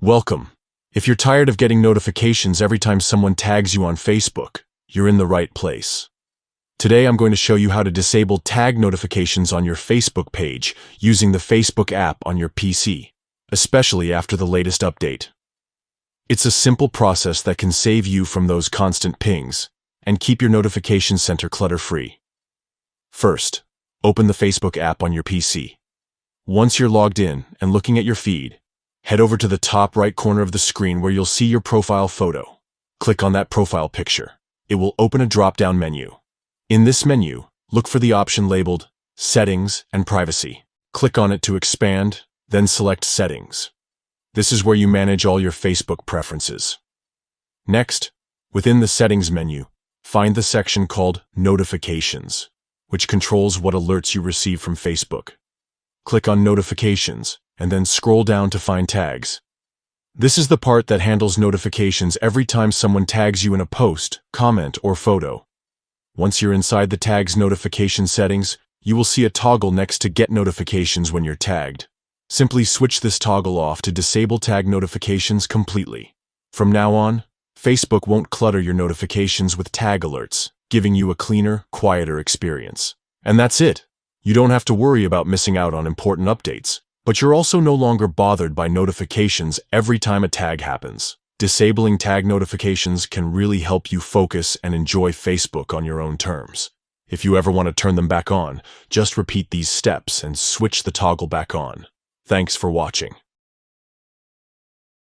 Welcome. If you're tired of getting notifications every time someone tags you on Facebook, you're in the right place. Today I'm going to show you how to disable tag notifications on your Facebook page using the Facebook app on your PC, especially after the latest update. It's a simple process that can save you from those constant pings and keep your notification center clutter-free. First, open the Facebook app on your PC. Once you're logged in and looking at your feed, head over to the top right corner of the screen where you'll see your profile photo. Click on that profile picture. It will open a drop-down menu. In this menu, look for the option labeled Settings and Privacy. Click on it to expand, then select Settings. This is where you manage all your Facebook preferences. Next, within the Settings menu, find the section called Notifications, which controls what alerts you receive from Facebook. Click on Notifications, and then scroll down to find Tags. This is the part that handles notifications every time someone tags you in a post, comment, or photo. Once you're inside the Tags notification settings, you will see a toggle next to Get Notifications when you're tagged. Simply switch this toggle off to disable tag notifications completely. From now on, Facebook won't clutter your notifications with tag alerts, giving you a cleaner, quieter experience. And that's it. You don't have to worry about missing out on important updates, but you're also no longer bothered by notifications every time a tag happens. Disabling tag notifications can really help you focus and enjoy Facebook on your own terms. If you ever want to turn them back on, just repeat these steps and switch the toggle back on. Thanks for watching.